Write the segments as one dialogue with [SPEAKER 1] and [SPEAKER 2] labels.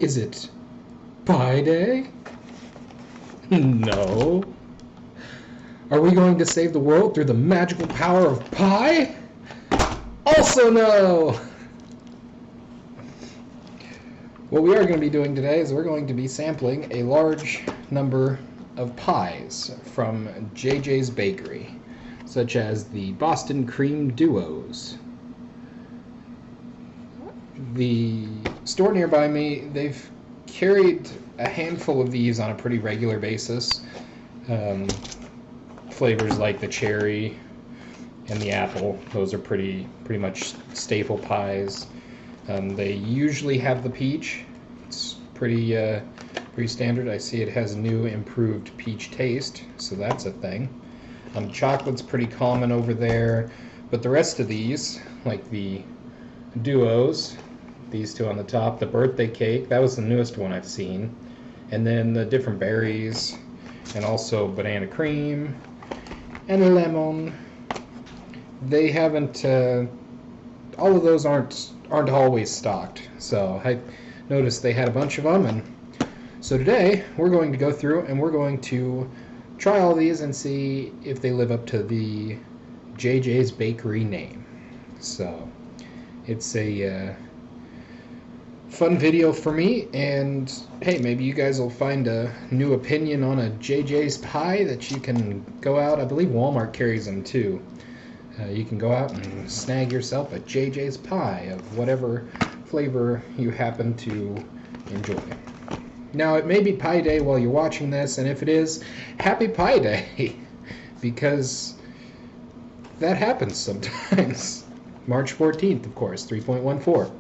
[SPEAKER 1] Is it Pie Day? No. Are we going to save the world through the magical power of pie? Also no! What we are going to be doing today is we're going to be sampling a large number of pies from JJ's Bakery, such as the Boston Cream Duos. The store nearby me, they've carried a handful of these on a pretty regular basis. Flavors like the cherry and the apple, those are pretty much staple pies. They usually have the peach. It's pretty standard. I see it has new improved peach taste, so that's a thing. Chocolate's pretty common over there, but the rest of these, like the duos, these two on the top, the birthday cake, that was the newest one I've seen, and then the different berries, and also banana cream and lemon. They haven't, all of those aren't always stocked, so I noticed they had a bunch of them, and so today we're going to go through and we're going to try all these and see if they live up to the JJ's Bakery name. So it's a fun video for me, and hey, maybe you guys will find a new opinion on a JJ's pie that you can go out. I believe Walmart carries them too. You can go out and snag yourself a JJ's pie of whatever flavor you happen to enjoy. Now, it may be Pie Day while you're watching this, and if it is, happy Pie Day, because that happens sometimes. March 14th, of course, 3.14.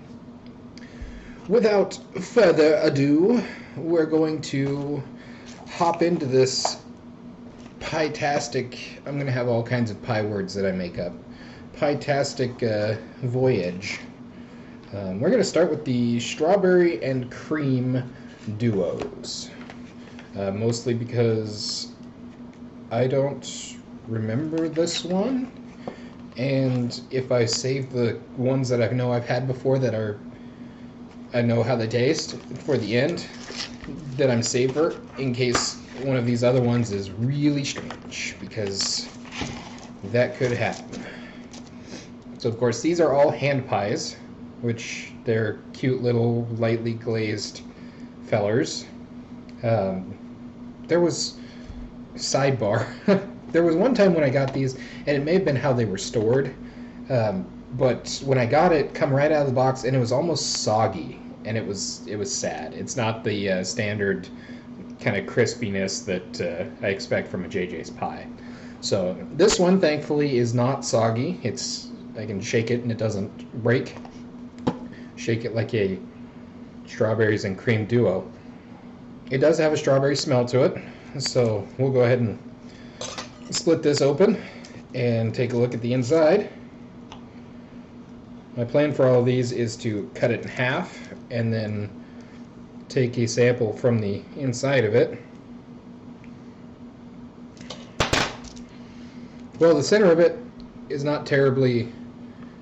[SPEAKER 1] Without further ado, we're going to hop into this pie-tastic, I'm going to have all kinds of pie words that I make up, pie-tastic voyage. We're going to start with the strawberry and cream duos, mostly because I don't remember this one, and if I save the ones that I know I've had before that I know how they taste for the end, that I'm safer in case one of these other ones is really strange, because that could happen. So of course these are all hand pies, which they're cute little lightly glazed fellers. There was sidebar. There was one time when I got these, and it may have been how they were stored, but when I got it, come right out of the box, and it was almost soggy, and it was sad. It's not the standard kind of crispiness that I expect from a JJ's pie. So this one, thankfully, is not soggy. I can shake it and it doesn't break. Shake it like a strawberries and cream duo. It does have a strawberry smell to it, so we'll go ahead and split this open and take a look at the inside. My plan for all of these is to cut it in half and then take a sample from the inside of it. Well, the center of it is not terribly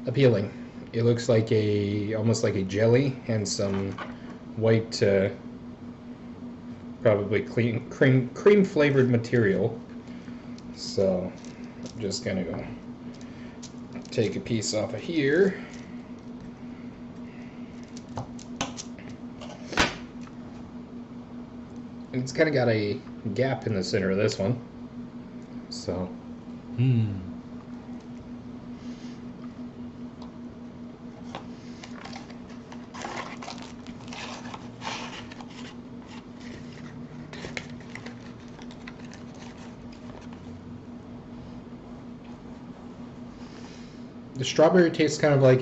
[SPEAKER 1] appealing. It looks like almost like a jelly and some white, probably cream flavored material. So I'm just gonna go take a piece off of here. And it's kind of got a gap in the center of this one. So, the strawberry tastes kind of like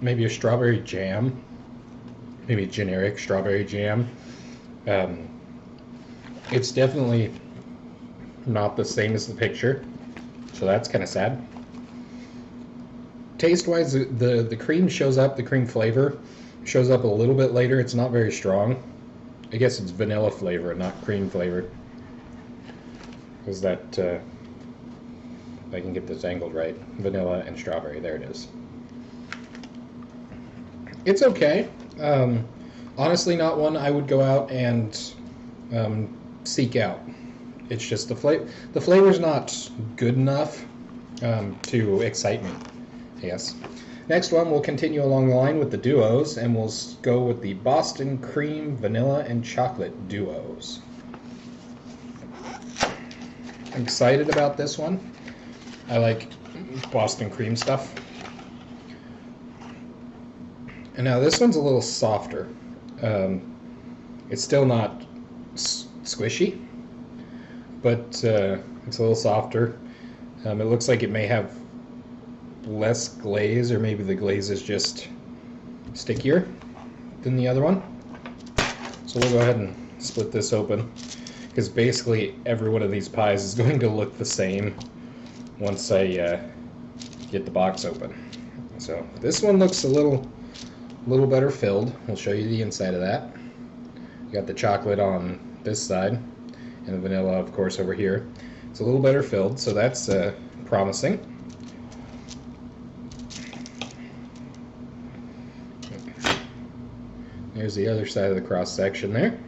[SPEAKER 1] maybe a strawberry jam, maybe a generic strawberry jam. It's definitely not the same as the picture, so that's kind of sad. Taste-wise, the cream shows up, the cream flavor shows up a little bit later. It's not very strong. I guess it's vanilla flavor, not cream flavor. Is that, if I can get this angled right, vanilla and strawberry, there it is. It's okay. Honestly, not one I would go out and seek out. It's just the flavor's not good enough to excite me, I guess. Next one, we'll continue along the line with the duos, and we'll go with the Boston Cream, Vanilla, and Chocolate duos. I'm excited about this one. I like Boston Cream stuff. And now this one's a little softer. It's still not squishy, but it's a little softer. It looks like it may have less glaze, or maybe the glaze is just stickier than the other one. So we'll go ahead and split this open, because basically every one of these pies is going to look the same once I get the box open. So this one looks a little better filled. We'll show you the inside of that. You got the chocolate on this side, and the vanilla, of course, over here. It's a little better filled, so that's promising. There's the other side of the cross section there.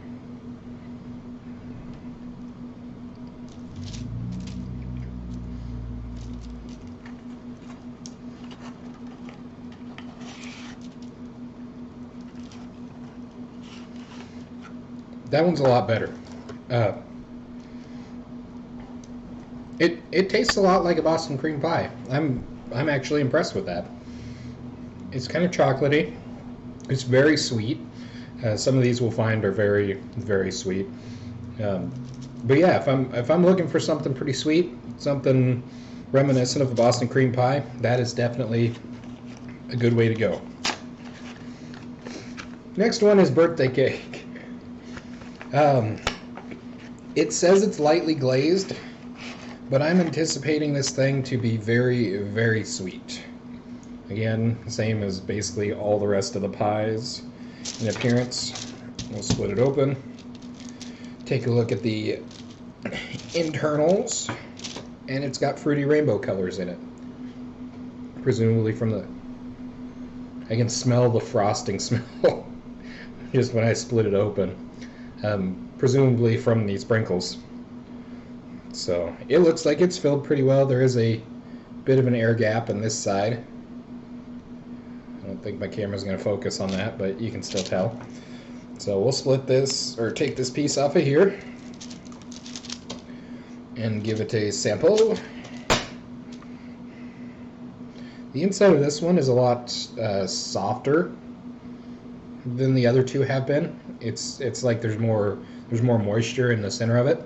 [SPEAKER 1] That one's a lot better. It tastes a lot like a Boston cream pie. I'm actually impressed with that. It's kind of chocolatey. It's very sweet. Some of these we'll find are very, very sweet. But yeah, if I'm looking for something pretty sweet, something reminiscent of a Boston cream pie, that is definitely a good way to go. Next one is birthday cake. It says it's lightly glazed, but I'm anticipating this thing to be very, very sweet. Again, same as basically all the rest of the pies in appearance. We'll split it open, take a look at the internals, and it's got fruity rainbow colors in it. Presumably from the... I can smell the frosting smell just when I split it open. Presumably from the sprinkles. So it looks like it's filled pretty well. There is a bit of an air gap on this side. I don't think my camera's going to focus on that, but you can still tell. So we'll split this, or take this piece off of here and give it a sample. The inside of this one is a lot softer than the other two have been. It's like there's more moisture in the center of it.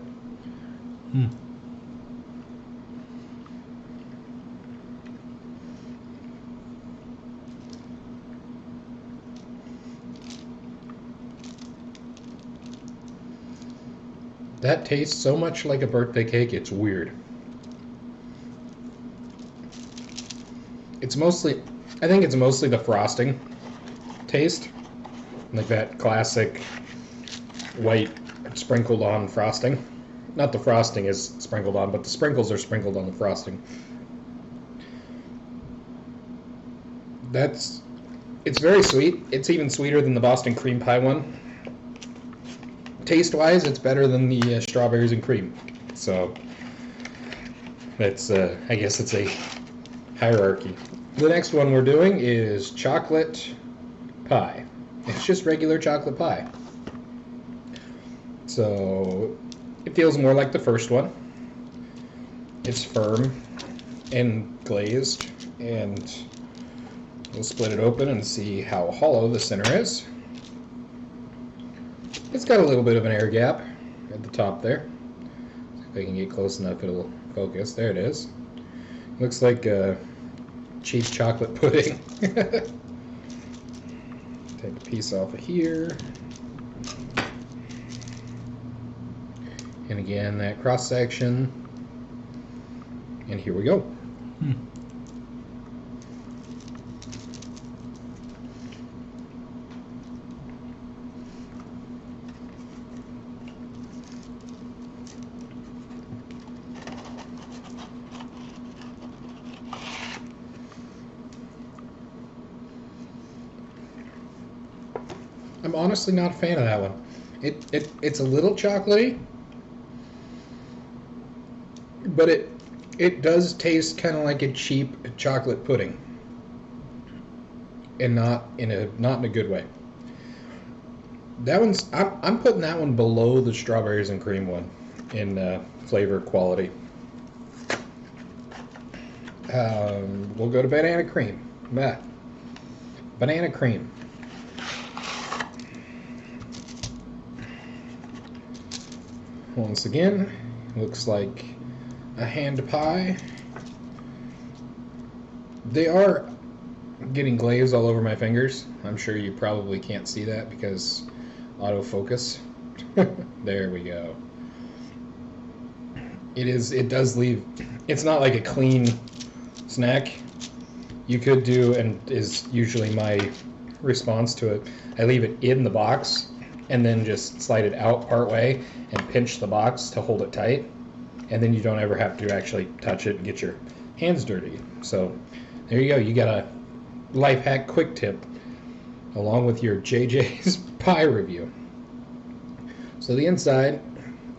[SPEAKER 1] That tastes so much like a birthday cake, it's weird. I think it's mostly the frosting taste. Like that classic white sprinkled on frosting. Not the frosting is sprinkled on, but the sprinkles are sprinkled on the frosting. It's very sweet. It's even sweeter than the Boston cream pie one. Taste-wise, it's better than the strawberries and cream. So that's, I guess it's a hierarchy. The next one we're doing is chocolate pie. It's just regular chocolate pie. So it feels more like the first one. It's firm and glazed, and we'll split it open and see how hollow the center is. It's got a little bit of an air gap at the top there. If I can get close enough, it'll focus. There it is. Looks like a cheap chocolate pudding. Take a piece off of here. And again, that cross section. And here we go. I'm honestly not a fan of that one. It's a little chocolatey, but it does taste kind of like a cheap chocolate pudding, and not in a good way. That one's I'm putting that one below the strawberries and cream one in flavor quality. We'll go to banana cream. Banana cream. Once again, looks like a hand pie. They are getting glaze all over my fingers. I'm sure you probably can't see that because autofocus. There we go. It does leave, it's not like a clean snack. You could do, and is usually my response to it, I leave it in the box and then just slide it out part way and pinch the box to hold it tight, and then you don't ever have to actually touch it and get your hands dirty. So there you go, you got a life hack quick tip along with your JJ's pie review. So the inside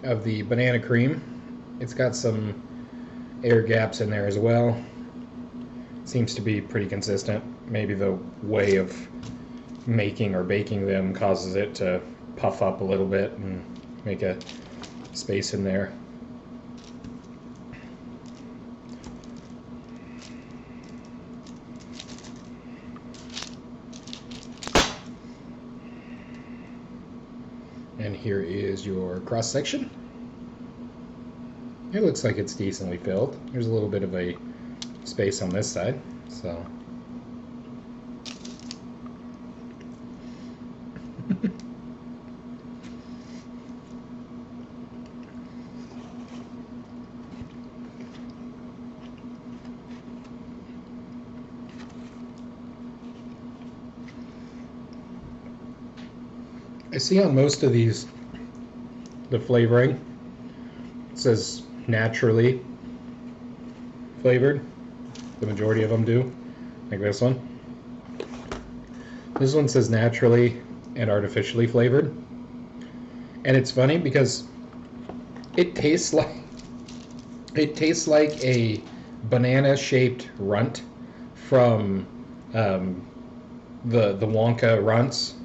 [SPEAKER 1] of the banana cream, it's got some air gaps in there as well. Seems to be pretty consistent. Maybe the way of making or baking them causes it to puff up a little bit and make a space in there. And here is your cross section. It looks like it's decently filled. There's a little bit of a space on this side, so I see on most of these the flavoring says naturally flavored. The majority of them do, like this one. This one says naturally and artificially flavored. And it's funny because it tastes like a banana-shaped runt from the Wonka runts.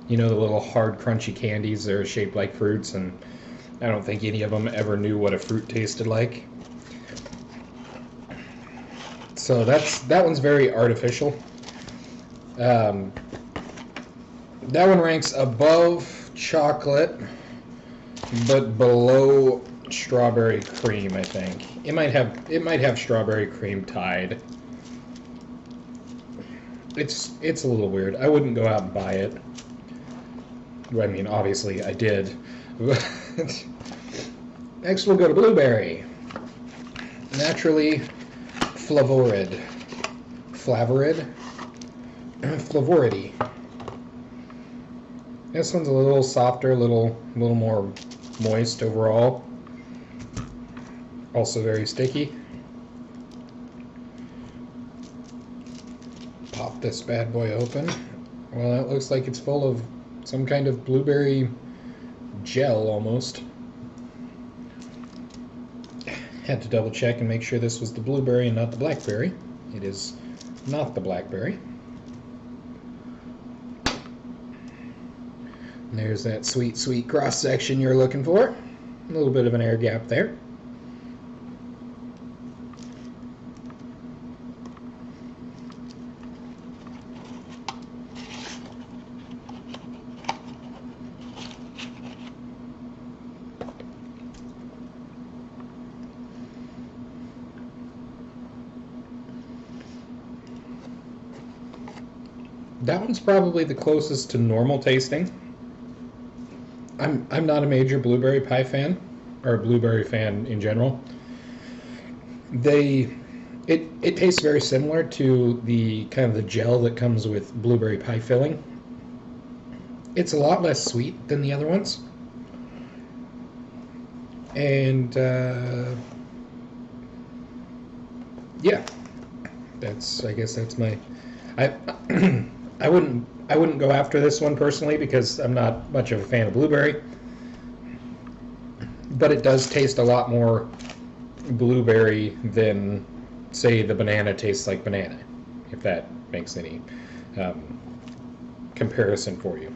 [SPEAKER 1] You know, the little hard, crunchy candies that are shaped like fruits, and I don't think any of them ever knew what a fruit tasted like. So that one's very artificial. That one ranks above chocolate, but below strawberry cream, I think. It might have strawberry cream tied. It's a little weird. I wouldn't go out and buy it. I mean, obviously I did. Next we'll go to blueberry. Naturally flavorid. Flavoridy. This one's a little softer, a little more moist overall. Also very sticky. Pop this bad boy open. Well, it looks like it's full of some kind of blueberry gel almost. Had to double check and make sure this was the blueberry and not the blackberry. It is not the blackberry. And there's that sweet, sweet cross section you're looking for. A little bit of an air gap there. That one's probably the closest to normal tasting. I'm not a major blueberry pie fan, or a blueberry fan in general. It tastes very similar to the kind of the gel that comes with blueberry pie filling. It's a lot less sweet than the other ones. And yeah, I guess that's my I wouldn't go after this one personally because I'm not much of a fan of blueberry, but it does taste a lot more blueberry than, say, the banana tastes like banana, if that makes any comparison for you.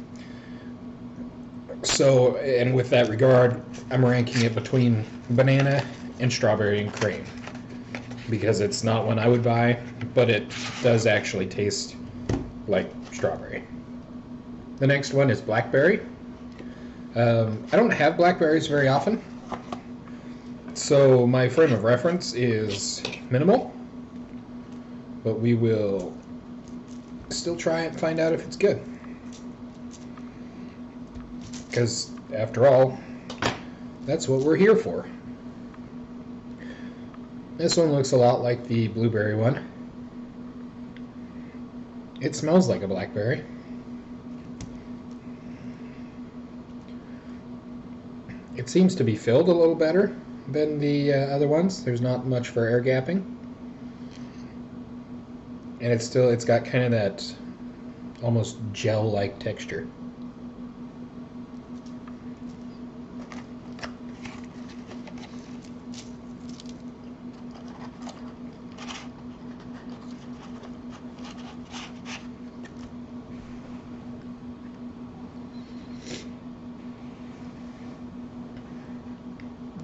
[SPEAKER 1] So, and with that regard, I'm ranking it between banana and strawberry and cream because it's not one I would buy, but it does actually taste like strawberry. The next one is blackberry. I don't have blackberries very often, so my frame of reference is minimal, but we will still try and find out if it's good. Because, after all, that's what we're here for. This one looks a lot like the blueberry one. It smells like a blackberry. It seems to be filled a little better than the other ones. There's not much for air gapping. And it's got kind of that almost gel-like texture.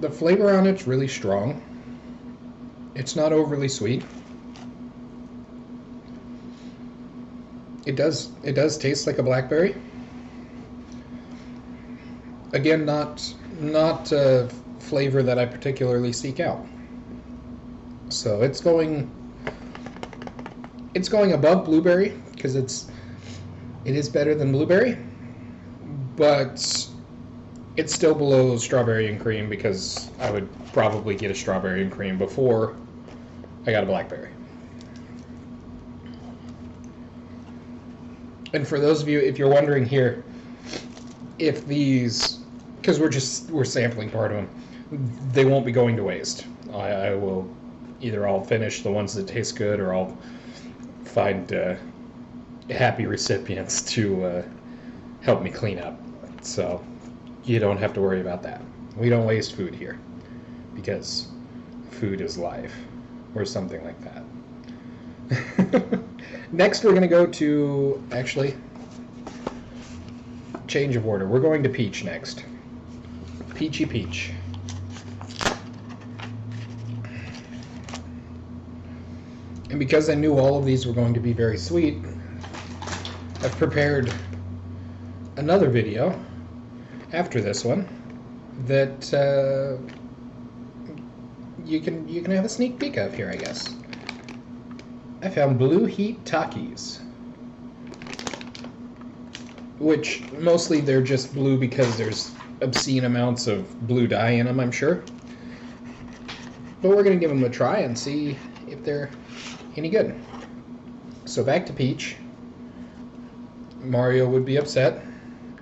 [SPEAKER 1] The flavor on it's really strong. It's not overly sweet. It does taste like a blackberry. Again, not a flavor that I particularly seek out. So it's going above blueberry because it is better than blueberry, but it's still below strawberry and cream because I would probably get a strawberry and cream before I got a blackberry. And for those of you, if you're wondering here, if these, because we're sampling part of them, they won't be going to waste. I will either I'll finish the ones that taste good or I'll find happy recipients to help me clean up. So you don't have to worry about that. We don't waste food here because food is life or something like that. Next we're going to go to, actually, change of order. We're going to peach next. Peachy Peach. And because I knew all of these were going to be very sweet, I've prepared another video after this one that you can have a sneak peek of here, I guess. I found Blue Heat Takis, which mostly they're just blue because there's obscene amounts of blue dye in them, I'm sure. But we're going to give them a try and see if they're any good. So back to Peach. Mario would be upset,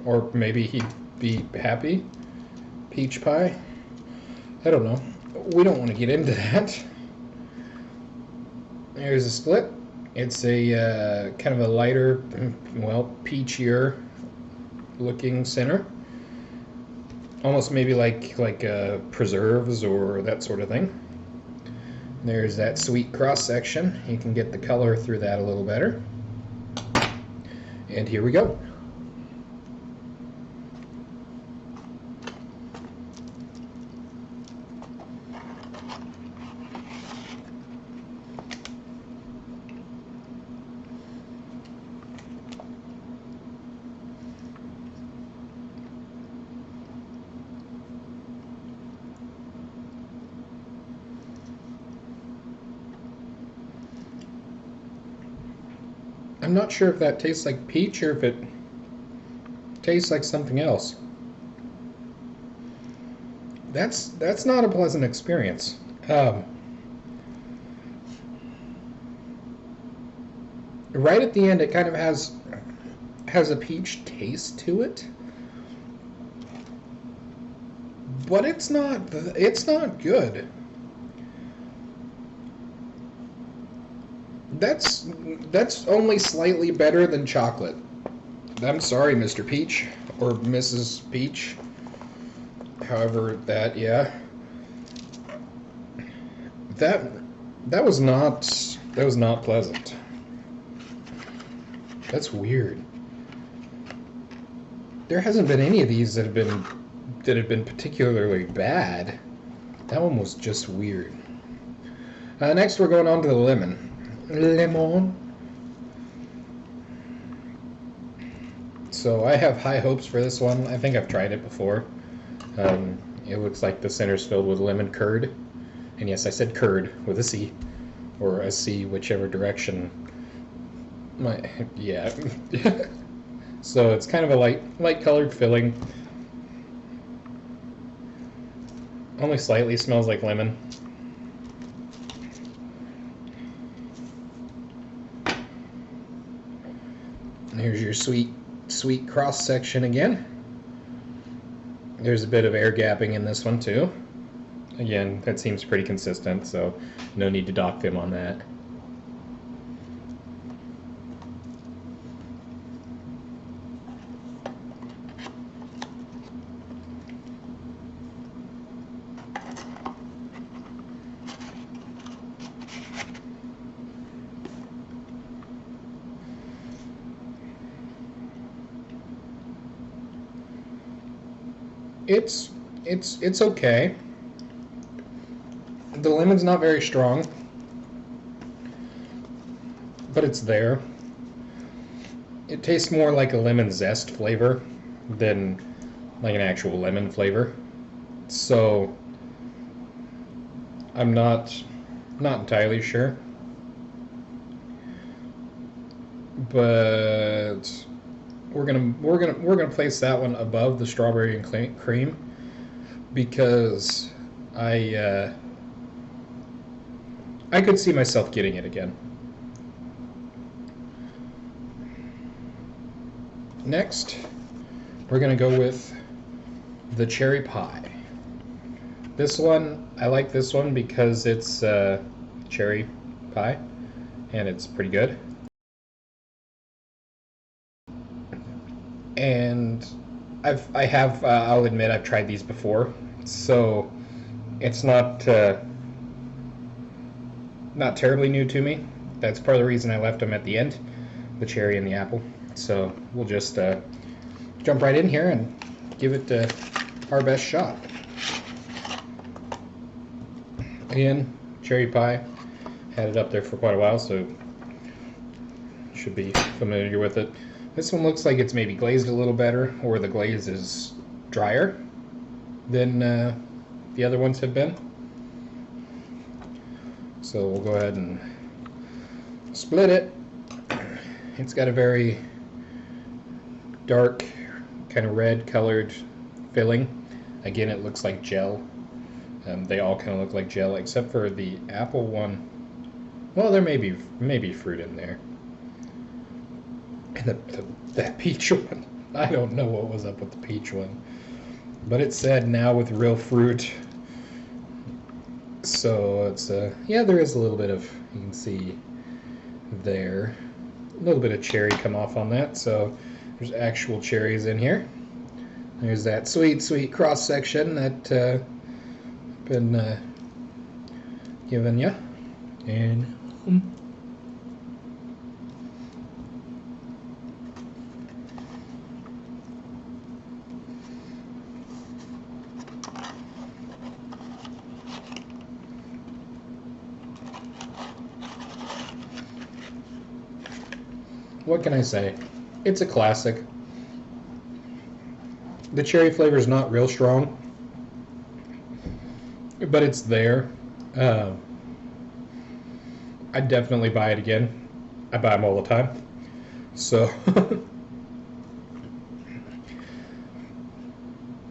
[SPEAKER 1] or maybe he'd be happy. Peach pie. I don't know. We don't want to get into that. There's a split. It's a kind of a lighter, well, peachier looking center. Almost maybe like preserves or that sort of thing. There's that sweet cross section. You can get the color through that a little better. And here we go. I'm not sure if that tastes like peach or if it tastes like something else. That's not a pleasant experience. Right at the end, it kind of has a peach taste to it, but it's not good. That's only slightly better than chocolate. I'm sorry, Mr. Peach or Mrs. Peach. However, yeah. That was not pleasant. That's weird. There hasn't been any of these that have been particularly bad. That one was just weird. Next, we're going on to the lemon. Lemon. So I have high hopes for this one. I think I've tried it before. It looks like the center's filled with lemon curd. And yes, I said curd with a C. Or a C, whichever direction. Yeah. So it's kind of a light colored filling. Only slightly smells like lemon. And here's your sweet cross section again. There's a bit of air gapping in this one too. Again, that seems pretty consistent, so no need to dock them on that. It's okay. The lemon's not very strong, but it's there. It tastes more like a lemon zest flavor than like an actual lemon flavor. So I'm not entirely sure. But we're gonna place that one above the strawberry and cream because I could see myself getting it again. Next, we're gonna go with the cherry pie. This one, I like this one because it's cherry pie and it's pretty good. And I'll admit I've tried these before, so it's not terribly new to me. That's part of the reason I left them at the end, the cherry and the apple. So we'll just jump right in here and give it our best shot. Again, cherry pie, had it up there for quite a while, so you should be familiar with it. This one looks like it's maybe glazed a little better, or the glaze is drier than the other ones have been. So we'll go ahead and split it. It's got a very dark, kind of red colored filling. Again, it looks like gel. They all kind of look like gel, except for the apple one. Well, there may be fruit in there. And that peach one, I don't know what was up with the peach one. But it said now with real fruit. So it's, yeah, there is a little bit of, you can see there, a little bit of cherry come off on that. So there's actual cherries in here. There's that sweet cross section that been given you. And what can I say? It's a classic. The cherry flavor is not real strong, but it's there. I'd definitely buy it again. I buy them all the time. So,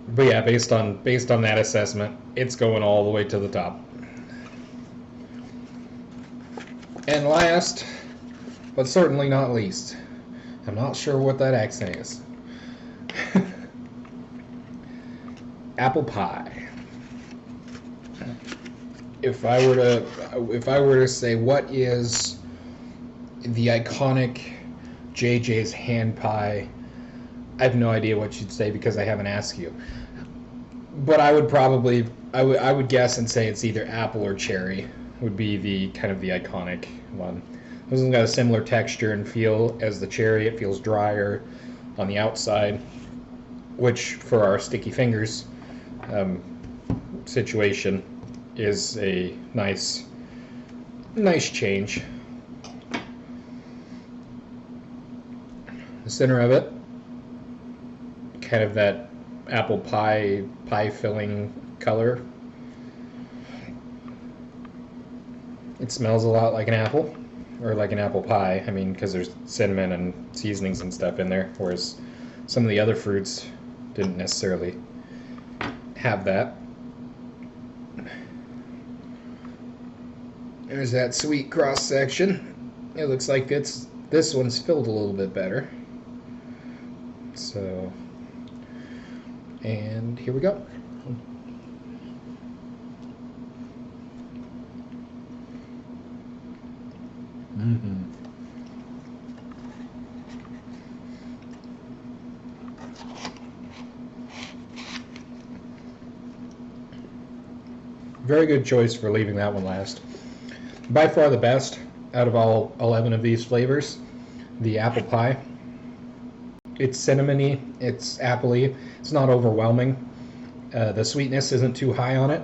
[SPEAKER 1] but yeah, based on that assessment, it's going all the way to the top. And last, but certainly not least, I'm not sure what that accent is. Apple pie. If I were to say what is the iconic JJ's hand pie. I have no idea what you'd say because I haven't asked you. But I would guess and say it's either apple or cherry would be the kind of the iconic one. This one's got a similar texture and feel as the cherry. It feels drier on the outside, which for our sticky fingers situation is a nice change. The center of it, kind of that apple pie filling color. It smells a lot like an apple, or like an apple pie. I mean, because there's cinnamon and seasonings and stuff in there, whereas some of the other fruits didn't necessarily have that. There's that sweet cross section. It looks like this one's filled a little bit better. So, and here we go. Very good choice for leaving that one last. By far the best out of all 11 of these flavors, the apple pie. It's cinnamony, it's appley, it's not overwhelming. The sweetness isn't too high on it,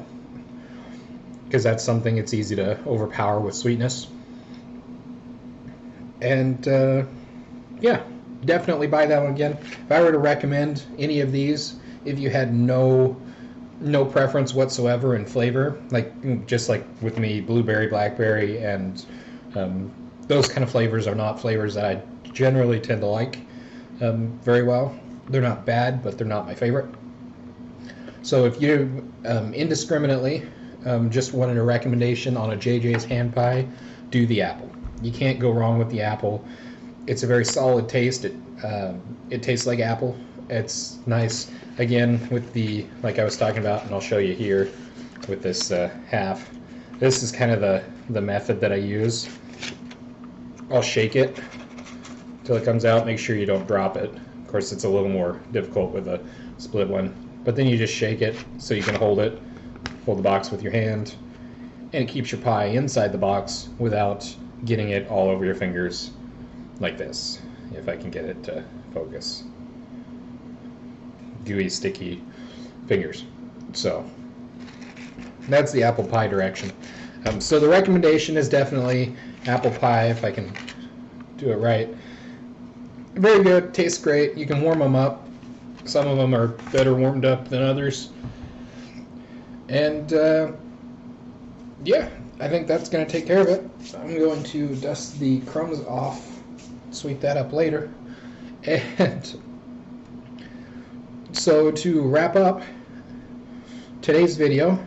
[SPEAKER 1] because that's something it's easy to overpower with sweetness. And yeah, definitely buy that one again. If I were to recommend any of these, if you had no preference whatsoever in flavor, just like with me, blueberry, blackberry, and those kind of flavors are not flavors that I generally tend to like very well. They're not bad, but they're not my favorite. So if you indiscriminately just wanted a recommendation on a JJ's hand pie, do the apple. You can't go wrong with the apple. It's a very solid taste. It tastes like apple. It's nice. Again, with the, like I was talking about, and I'll show you here with this half. This is kind of the method that I use. I'll shake it till it comes out. Make sure you don't drop it. Of course, it's a little more difficult with a split one. But then you just shake it so you can hold the box with your hand, and it keeps your pie inside the box without getting it all over your fingers like this, if I can get it to focus. Gooey, sticky fingers. So that's the apple pie direction. So the recommendation is definitely apple pie, if I can do it right. Very good, tastes great. You can warm them up. Some of them are better warmed up than others. And yeah, I think that's going to take care of it. I'm going to dust the crumbs off, sweep that up later. And so to wrap up, today's video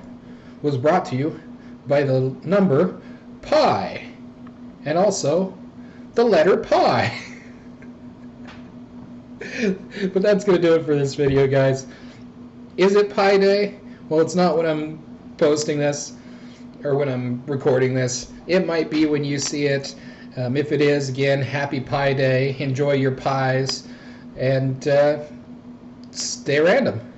[SPEAKER 1] was brought to you by the number pi, and also the letter pi. But that's going to do it for this video, guys. Is it Pi Day? Well, it's not when I'm posting this, or when I'm recording this. It might be when you see it. If it is, again, happy Pi Day. Enjoy your pies, and stay random.